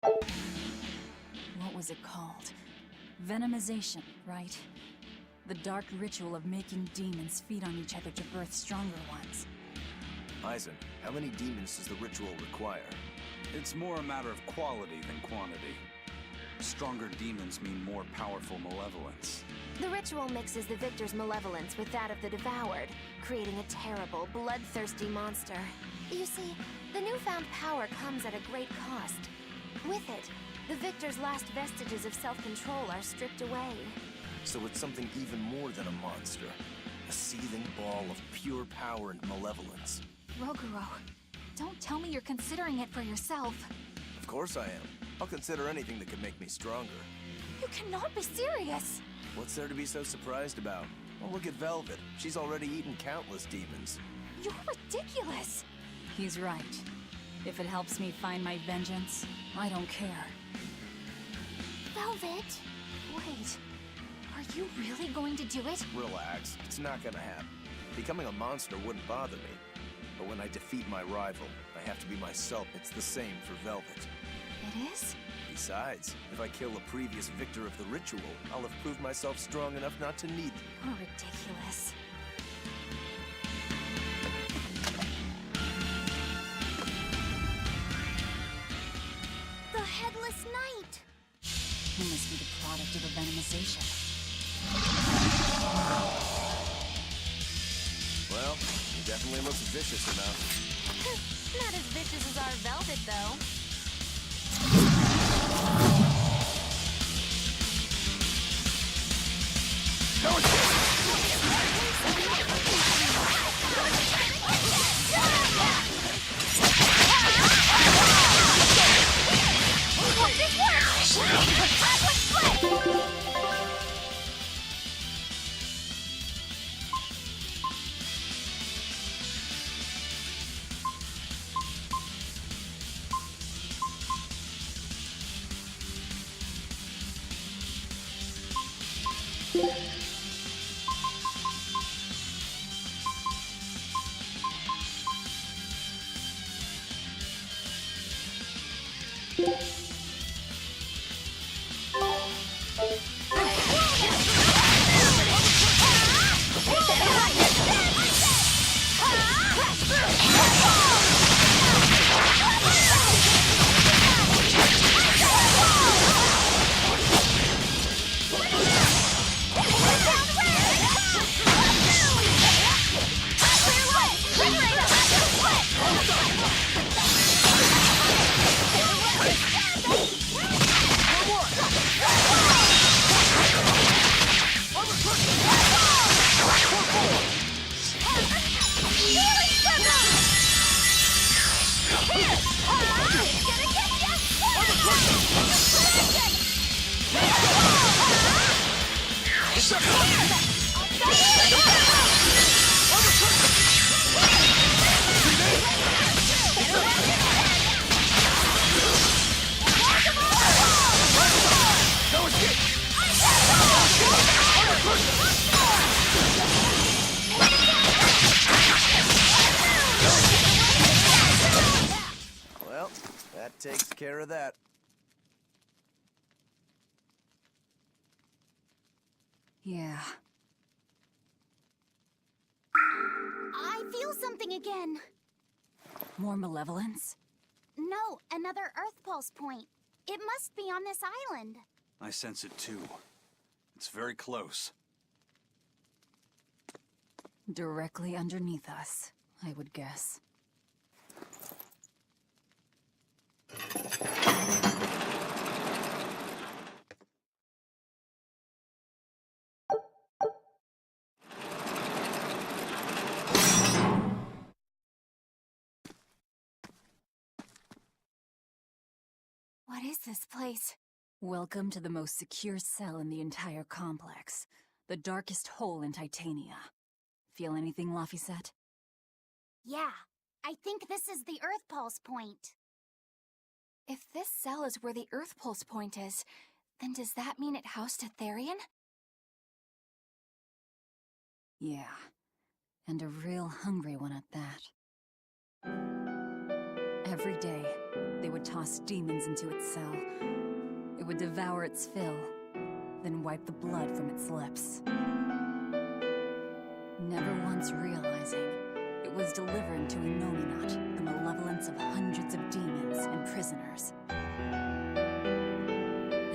What was it called? Venomization, right? The dark ritual of making demons feed on each other to birth stronger ones. Eisen, how many demons does the ritual require? It's more a matter of quality than quantity. Stronger demons mean more powerful malevolence. The ritual mixes the victor's malevolence with that of the devoured, creating a terrible, bloodthirsty monster. You see, the newfound power comes at a great cost. With it, the victor's last vestiges of self-control are stripped away. So it's something even more than a monster. A seething ball of pure power and malevolence. Roguro, don't tell me you're considering it for yourself. Of course I am. I'll consider anything that can make me stronger. You cannot be serious! What's there to be so surprised about? Well, look at Velvet. She's already eaten countless demons. You're ridiculous! He's right. If it helps me find my vengeance, I don't care. Velvet! Wait, are you really going to do it? Relax. It's not gonna happen. Becoming a monster wouldn't bother me. But when I defeat my rival, I have to be myself. It's the same for Velvet. It is? Besides, if I kill a previous victor of the ritual, I'll have proved myself strong enough not to need them. You're ridiculous. The Headless Knight! He must be the product of the venomization. Well, he definitely looks vicious enough. Not as vicious as our Velvet, though. Well, that takes care of that. Yeah. I feel something again. More malevolence? No, another Earth Pulse point. It must be on this island. I sense it too. It's very close. Directly underneath us, I would guess. What is this place? Welcome to the most secure cell in the entire complex. The darkest hole in Titania. Feel anything, Laphicet? Yeah, I think this is the Earth Pulse point. If this cell is where the Earth Pulse point is, then does that mean it housed a Therian? Yeah. And a real hungry one at that. Every day, They would toss demons into its cell. It would devour its fill, then wipe the blood from its lips. Never once realizing, it was delivering to Innominat the malevolence of hundreds of demons and prisoners. And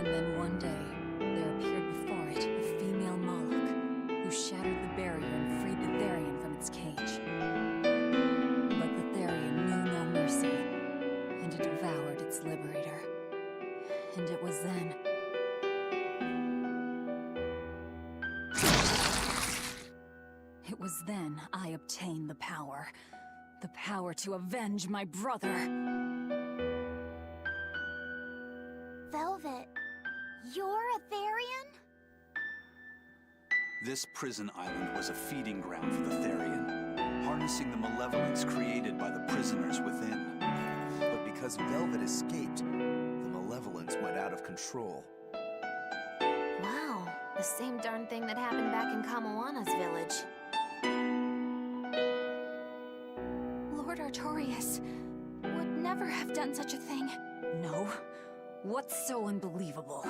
then one day, there appeared before it a female Moloch, who shattered the barrier and freed the Therian from its cage. But the Therian knew no mercy, and it devoured its liberator. And it was then... It was then I obtained the power. The power to avenge my brother. Velvet, you're a Therian? This prison island was a feeding ground for the Therian, harnessing the malevolence created by the prisoners within. But because Velvet escaped, the malevolence went out of control. Wow, the same darn thing that happened back in Kamawana's village. Lord Artorias would never have done such a thing. No? What's so unbelievable?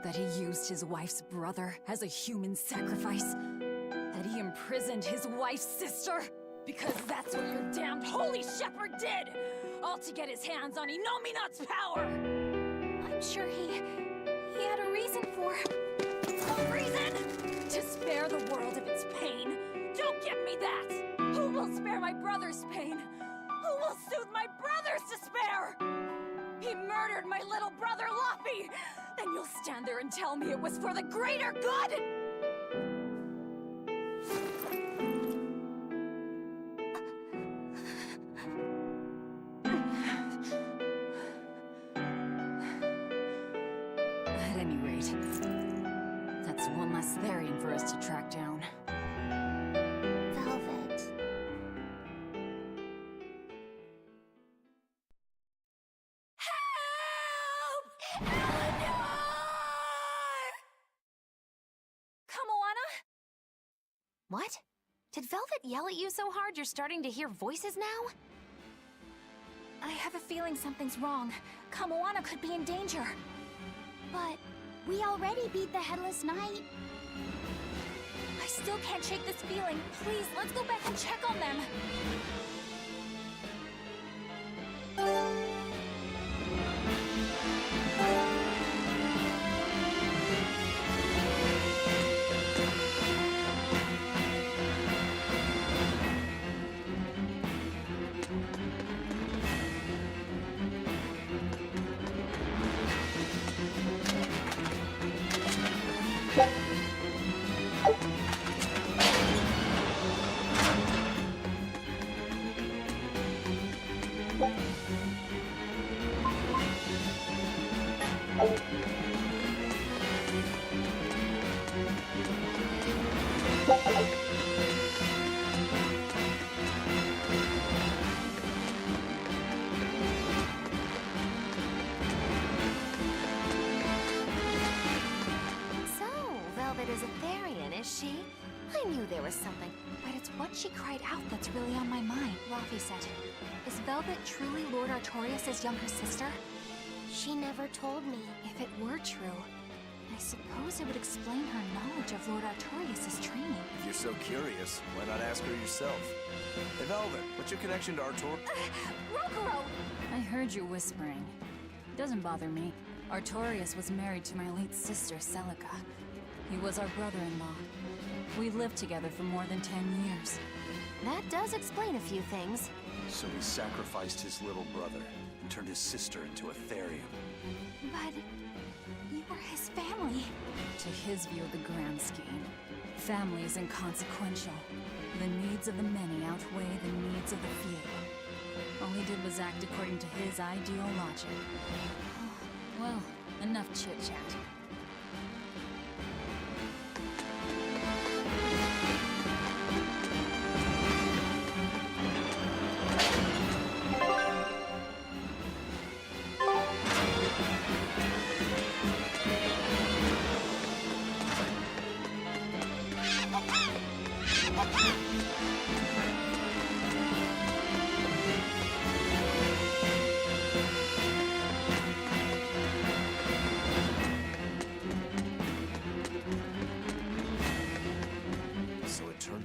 That he used his wife's brother as a human sacrifice? That he imprisoned his wife's sister? Because that's what your damned holy shepherd did! All to get his hands on Innominat's power! I'm sure he had a reason for... A reason? To spare the world of its pain? Don't give me that! Who will spare my brother's pain? Who will soothe my brother's despair? He murdered my little brother Loppy! And you'll stand there and tell me it was for the greater good? At any rate, that's one less Therian for us to track down. Velvet. Help! Eleanor! Kamoana? What? Did Velvet yell at you so hard you're starting to hear voices now? I have a feeling something's wrong. Kamoana could be in danger. But we already beat the Headless Knight. I still can't shake this feeling. Please, let's go back and check on them. So, Velvet is a Therian, is she? I knew there was something. But it's what she cried out that's really on my mind. Rafi said, is Velvet truly Lord Artorias' younger sister? She never told me. If it were true, I suppose it would explain her knowledge of Lord Artorias' training. If you're so curious, why not ask her yourself? Hey, Velvet, what's your connection to Artor? Rokuro! I heard you whispering. Doesn't bother me. Artorias was married to my late sister, Celica. He was our brother-in-law. We lived together for more than 10 years. That does explain a few things. So he sacrificed his little brother and turned his sister into a Therian. But you were his family. To his view of the grand scheme, family is inconsequential. The needs of the many outweigh the needs of the few. All he did was act according to his ideal logic. Well, enough chit-chat.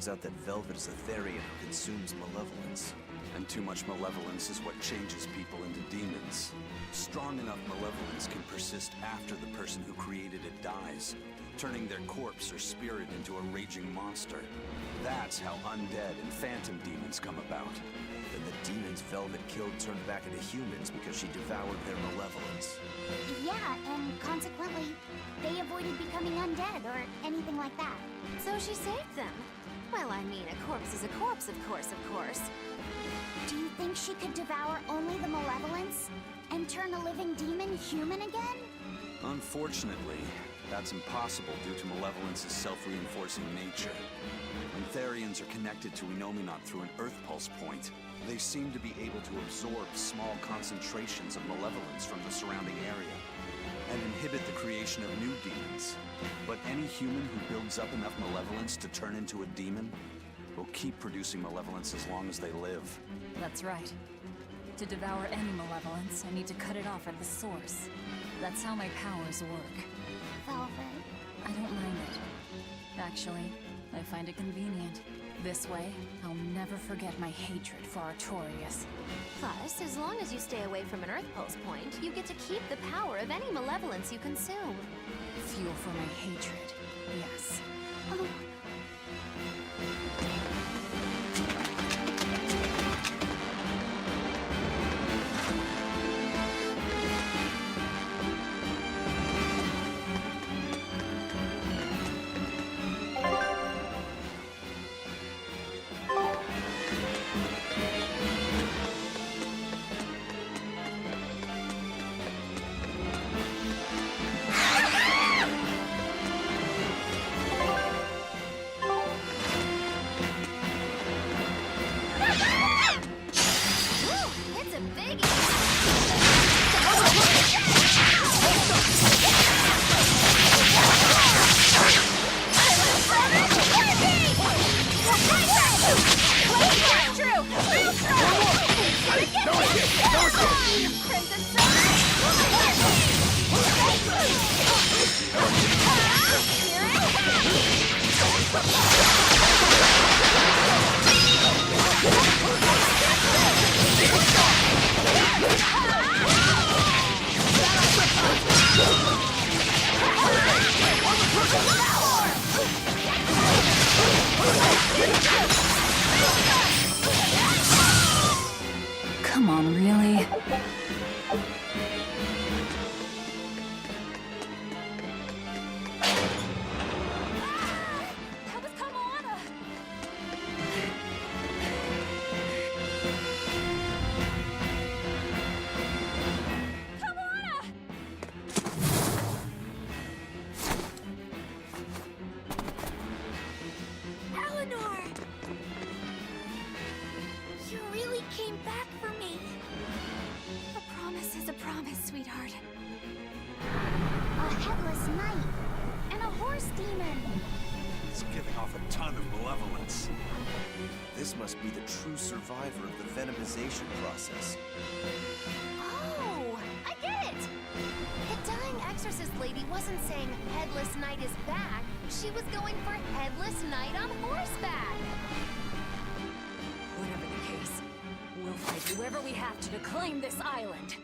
turns out that Velvet is a Therian who consumes malevolence. And too much malevolence is what changes people into demons. Strong enough malevolence can persist after the person who created it dies, turning their corpse or spirit into a raging monster. That's how undead and phantom demons come about. Then the demons Velvet killed turned back into humans because she devoured their malevolence. Yeah, and consequently, they avoided becoming undead or anything like that. So she saved them. Well, I mean, a corpse is a corpse, of course. Do you think she could devour only the malevolence and turn a living demon human again? Unfortunately, that's impossible due to malevolence's self-reinforcing nature. When Therians are connected to Enominat through an Earth Pulse point, they seem to be able to absorb small concentrations of malevolence from the surrounding area and inhibit the creation of new demons. But any human who builds up enough malevolence to turn into a demon will keep producing malevolence as long as they live. That's right. To devour any malevolence, I need to cut it off at the source. That's how my powers work. Velvet. I don't mind it. Actually, I find it convenient. This way, I'll never forget my hatred for Artorias. Plus, as long as you stay away from an Earth Pulse point, you get to keep the power of any malevolence you consume. Fuel for my hatred, yes. Oh. Come on, really? That was Kamoana! Kamoana! Eleanor! You really came back for me. A promise is a promise, sweetheart. A headless knight and a horse demon. It's giving off a ton of malevolence. This must be the true survivor of the venomization process. Oh, I get it! The dying exorcist lady wasn't saying Headless Knight is back. She was going for Headless Knight on horseback. Whatever the case, we'll fight whoever we have to claim this island.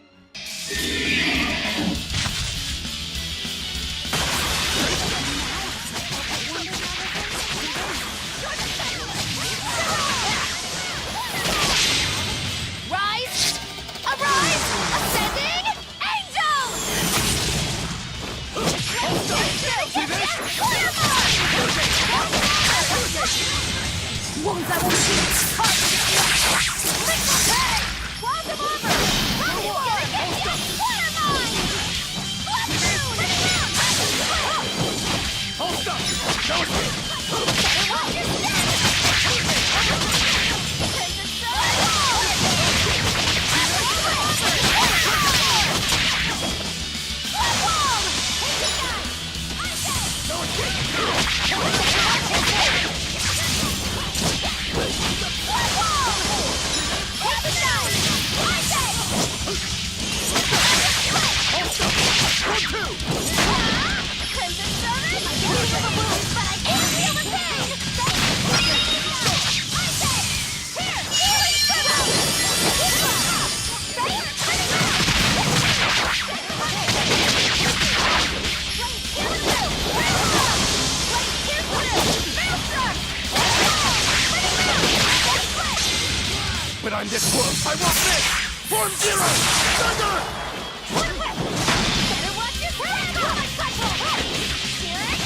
Rise! Arise! Ascending! Angel! Wounds I won't shoot! Walls of armor! Water mine! Hold up! Watch your step! Captain! get close! I won't miss! Form Zero! Thunder! Better watch your step! Oh, my cycle! Spirit!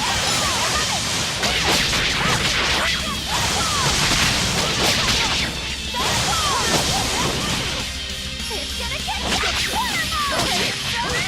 It's gonna get you! Here's true!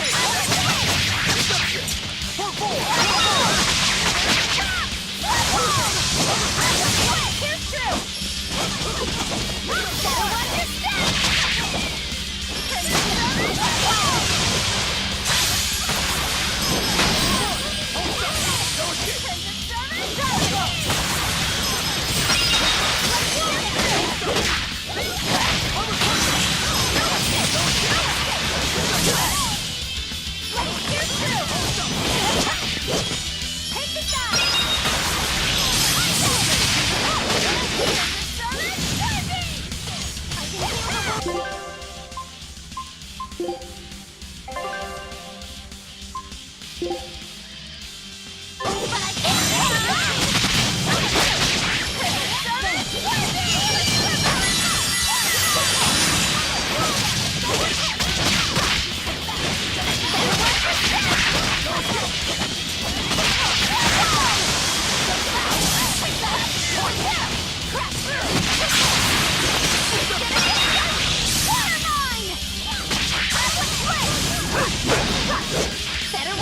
Better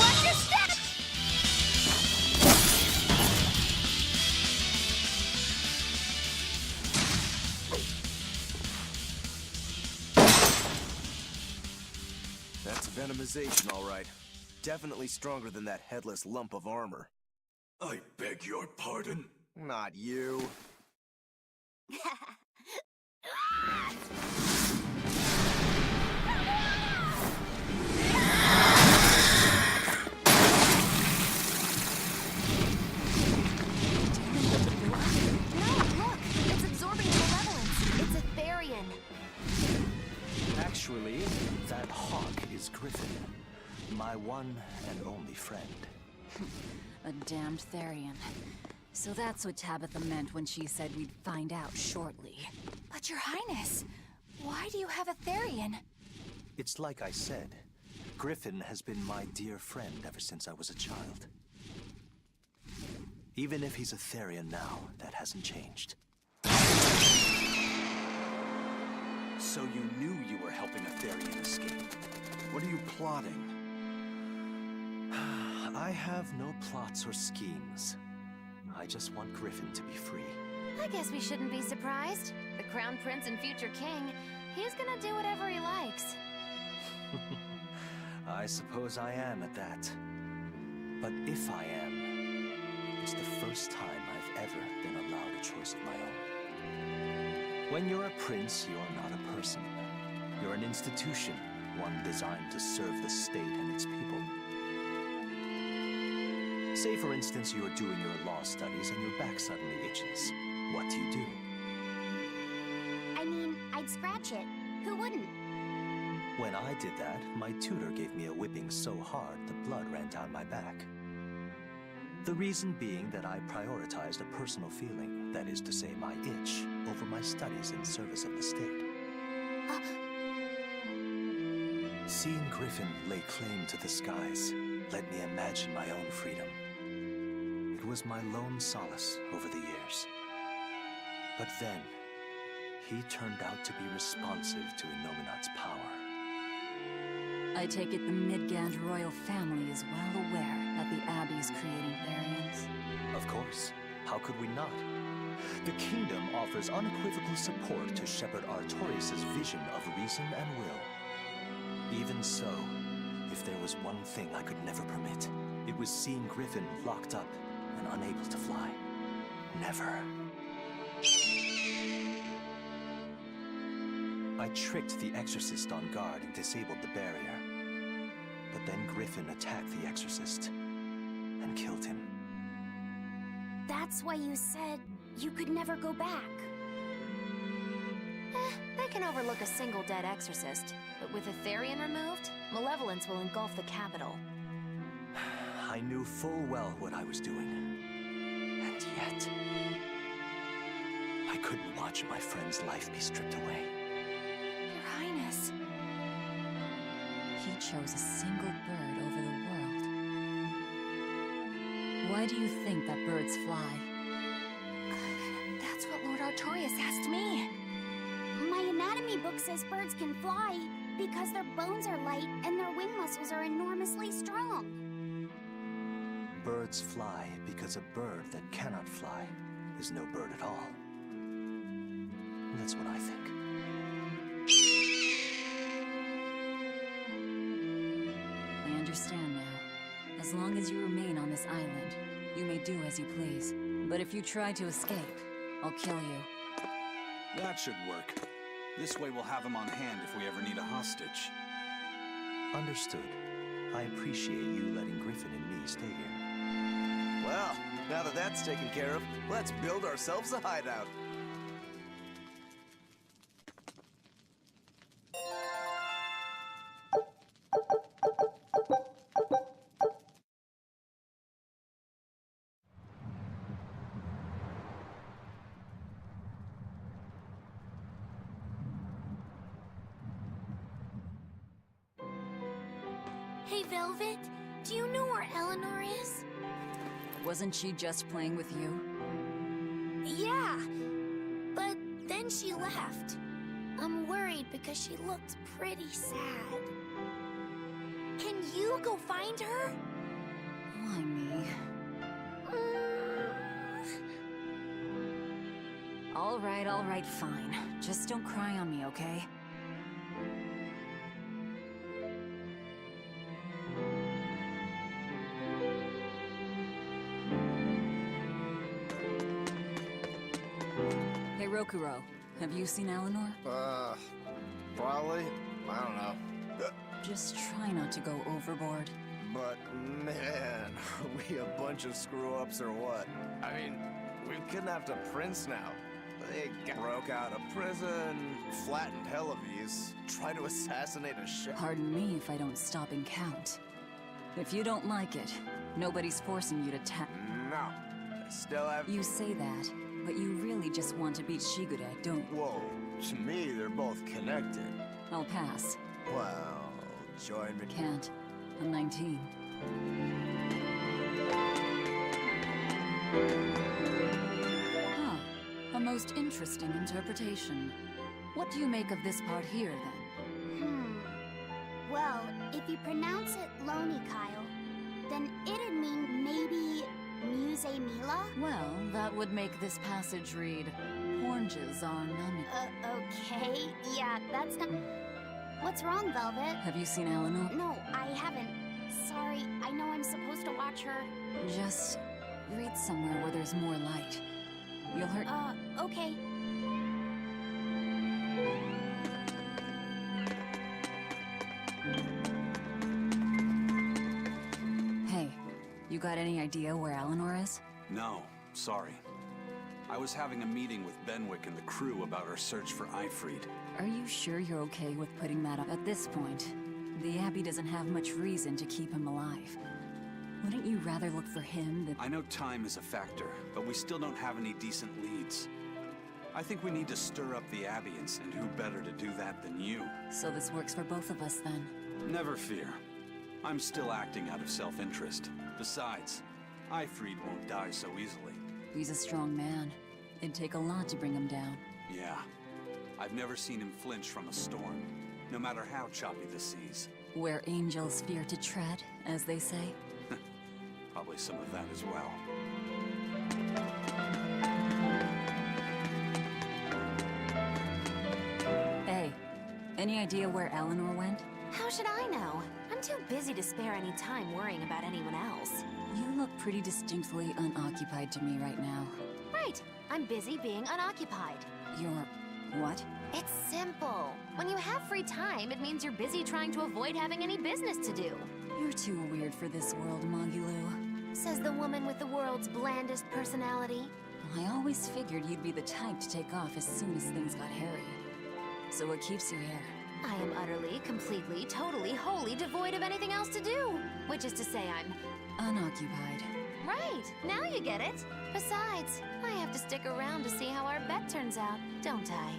watch your step! That's venomization, all right. Definitely stronger than that headless lump of armor. I beg your pardon? Not you. Look! It's absorbing the malevolence. It's a Therian. Actually, that hawk is Griffin, my one and only friend. A damned Therian. So that's what Tabitha meant when she said we'd find out shortly. But Your Highness, why do you have a Therian? It's like I said, Griffin has been my dear friend ever since I was a child. Even if he's a Therian now, that hasn't changed. So you knew you were helping a Therian escape. What are you plotting? I have no plots or schemes. I just want Griffin to be free. I guess we shouldn't be surprised. The Crown Prince and future king, he's gonna do whatever he likes. I suppose I am at that. But if I am, it's the first time I've ever been allowed a choice of my own. When you're a prince, you're not a person. You're an institution, one designed to serve the state and its people. Say, for instance, you're doing your law studies and your back suddenly itches. What do you do? I mean, I'd scratch it. Who wouldn't? When I did that, my tutor gave me a whipping so hard the blood ran down my back. The reason being that I prioritized a personal feeling, that is to say my itch, over my studies in service of the state. Seeing Griffin lay claim to the skies let me imagine my own freedom. It was my lone solace over the years. But then, he turned out to be responsive to Innominat's power. I take it the Midgand royal family is well aware that the Abbey is creating Therians. Of course. How could we not? The kingdom offers unequivocal support to Shepherd Artorius' vision of reason and will. Even so, if there was one thing I could never permit, it was seeing Griffin locked up and unable to fly. Never. I tricked the Exorcist on guard and disabled the barrier. But then Griffin attacked the Exorcist and killed him. That's why you said you could never go back. They can overlook a single dead exorcist, but with a Therian removed, malevolence will engulf the capital. I knew full well what I was doing. And yet, I couldn't watch my friend's life be stripped away. Your Highness. He chose a single bird over the world. Why do you think that birds fly? That's what Lord Artorius asked me. My anatomy book says birds can fly because their bones are light and their wing muscles are enormously strong. Birds fly because a bird that cannot fly is no bird at all. That's what I think. I understand now. As long as you remain on this island, you may do as you please. But if you try to escape, I'll kill you. That should work. This way we'll have him on hand if we ever need a hostage. Understood. I appreciate you letting Griffin and me stay here. Well, now that that's taken care of, let's build ourselves a hideout. Hey, Velvet, do you know where Eleanor is? Wasn't she just playing with you? Yeah, but then she left. I'm worried because she looked pretty sad. Can you go find her? Why me? All right, fine. Just don't cry on me, okay? Hey, Rokuro, have you seen Eleanor? Probably. I don't know. Just try not to go overboard. But man, are we a bunch of screw-ups or what? I mean, we've kidnapped a prince now. They broke out of prison, flattened Helavis, tried to assassinate a ship. Pardon me if I don't stop and count. If you don't like it, nobody's forcing you to No, I still have... You say that, but you really just want to beat Shigure, don't you? Whoa, to me, they're both connected. I'll pass. Well, join me. Can't. I'm 19. Huh. A most interesting interpretation. What do you make of this part here, then? Well, if you pronounce it Loney, Kyle, then it'd mean maybe Muse Mila? Well, that would make this passage read, Oranges are none. Okay. Yeah, that's not... What's wrong, Velvet? Have you seen Eleanor? No, I haven't. Sorry, I know I'm supposed to watch her. Just read somewhere where there's more light. You'll hurt... Okay. Hey, you got any idea where Eleanor is? No, sorry. I was having a meeting with Benwick and the crew about our search for Ifried. Are you sure you're okay with putting that up? At this point, the Abbey doesn't have much reason to keep him alive. Wouldn't you rather look for him than... I know time is a factor, but we still don't have any decent leads. I think we need to stir up the Abbians, and who better to do that than you? So this works for both of us, then? Never fear. I'm still acting out of self-interest. Besides, Ifrid won't die so easily. He's a strong man. It'd take a lot to bring him down. Yeah. I've never seen him flinch from a storm, no matter how choppy the seas. Where angels fear to tread, as they say. Probably some of that as well. Hey, any idea where Eleanor went? How should I know? I'm too busy to spare any time worrying about anyone else. You look pretty distinctly unoccupied to me right now. Right. I'm busy being unoccupied. You're... what? It's simple. When you have free time, it means you're busy trying to avoid having any business to do. You're too weird for this world, Magilou. Says the woman with the world's blandest personality. I always figured you'd be the type to take off as soon as things got hairy. So what keeps you here? I am utterly, completely, totally, wholly devoid of anything else to do. Which is to say I'm... unoccupied. Right, now you get it. Besides, I have to stick around to see how our bet turns out, don't I?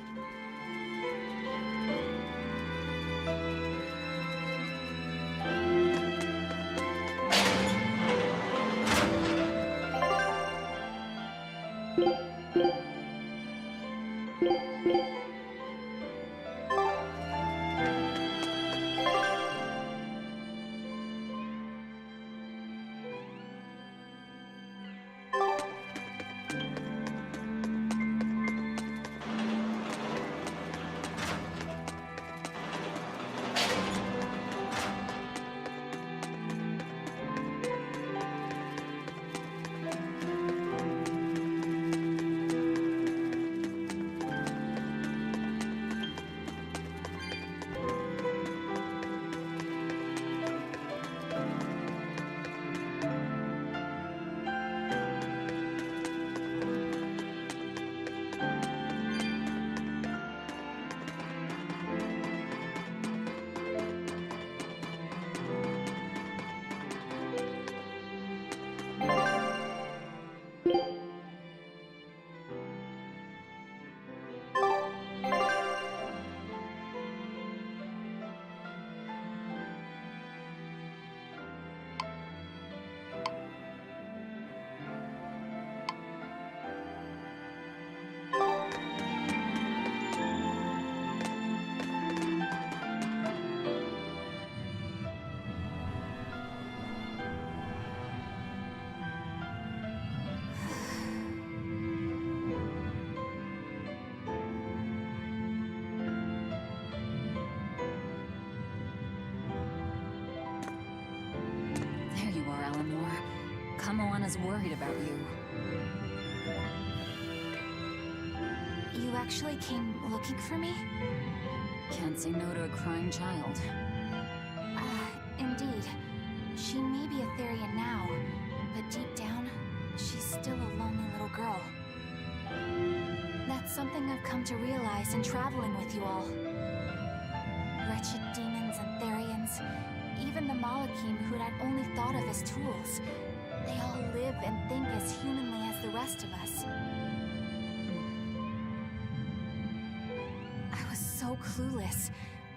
Moana's worried about you. You actually came looking for me? Can't say no to a crying child. Indeed. She may be a Therian now, but deep down, she's still a lonely little girl. That's something I've come to realize in traveling with you all. Wretched demons and Therians, even the Malakim who'd I'd only thought of as tools. They all live and think as humanly as the rest of us. I was so clueless.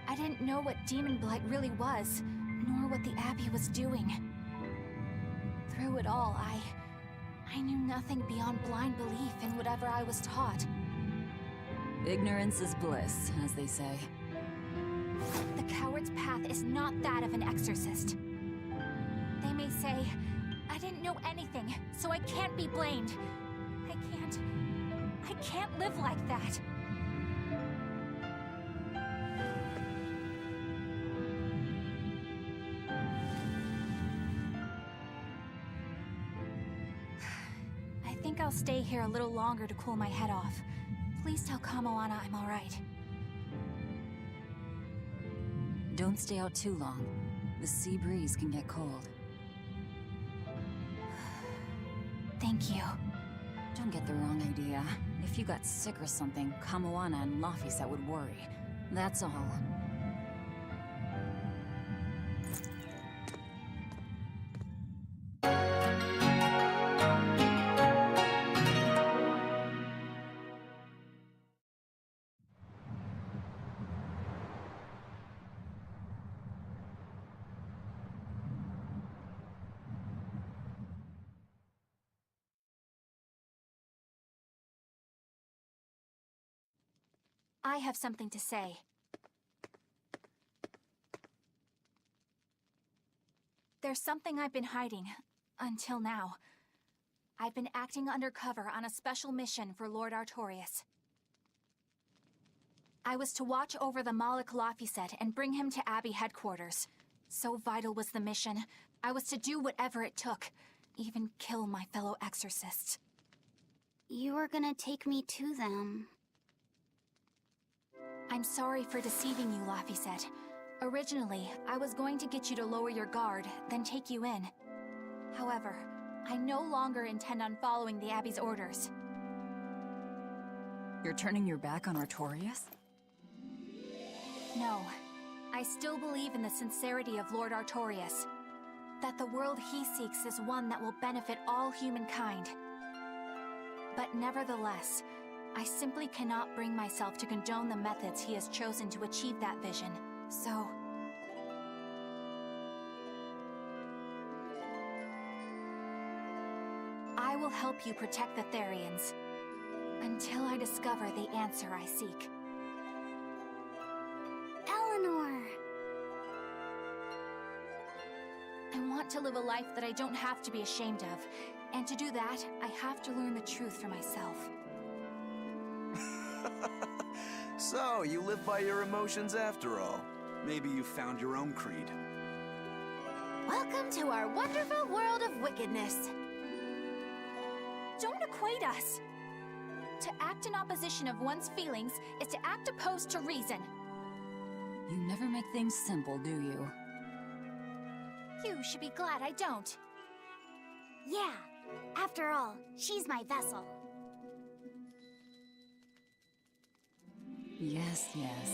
I didn't know what Demon Blight really was, nor what the Abbey was doing. Through it all, I knew nothing beyond blind belief in whatever I was taught. Ignorance is bliss, as they say. The coward's path is not that of an exorcist. They may say, I didn't know anything, so I can't be blamed. I can't live like that. I think I'll stay here a little longer to cool my head off. Please tell Kamoana I'm alright. Don't stay out too long. The sea breeze can get cold. Thank you. Don't get the wrong idea. If you got sick or something, Kamoana and Laphisa would worry. That's all. I have something to say. There's something I've been hiding, until now. I've been acting undercover on a special mission for Lord Artorias. I was to watch over the Malik Laphicet and bring him to Abbey headquarters. So vital was the mission, I was to do whatever it took, even kill my fellow exorcists. You were gonna take me to them. I'm sorry for deceiving you, Laphicet. Originally, I was going to get you to lower your guard, then take you in. However, I no longer intend on following the Abbey's orders. You're turning your back on Artorias? No. I still believe in the sincerity of Lord Artorias. That the world he seeks is one that will benefit all humankind. But nevertheless, I simply cannot bring myself to condone the methods he has chosen to achieve that vision. So... I will help you protect the Therians. Until I discover the answer I seek. Eleanor! I want to live a life that I don't have to be ashamed of. And to do that, I have to learn the truth for myself. So, you live by your emotions after all. Maybe you found your own creed. Welcome to our wonderful world of wickedness. Don't equate us! To act in opposition of one's feelings is to act opposed to reason. You never make things simple, do you? You should be glad I don't. Yeah. After all, she's my vessel. Yes, yes.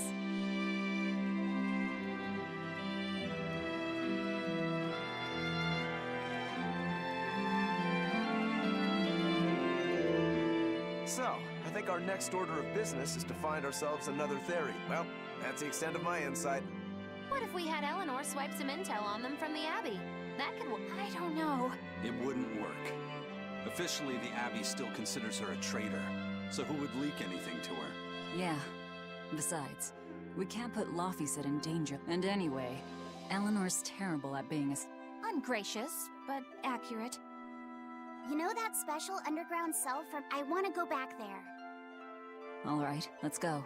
So, I think our next order of business is to find ourselves another Theri. Well, that's the extent of my insight. What if we had Eleanor swipe some intel on them from the Abbey? That could I don't know. It wouldn't work. Officially, the Abbey still considers her a traitor, so who would leak anything to her? Yeah. Besides, we can't put Laphicet in danger. And anyway, Eleanor's terrible at being a... Ungracious, but accurate. You know that special underground cell from... I want to go back there. All right, let's go.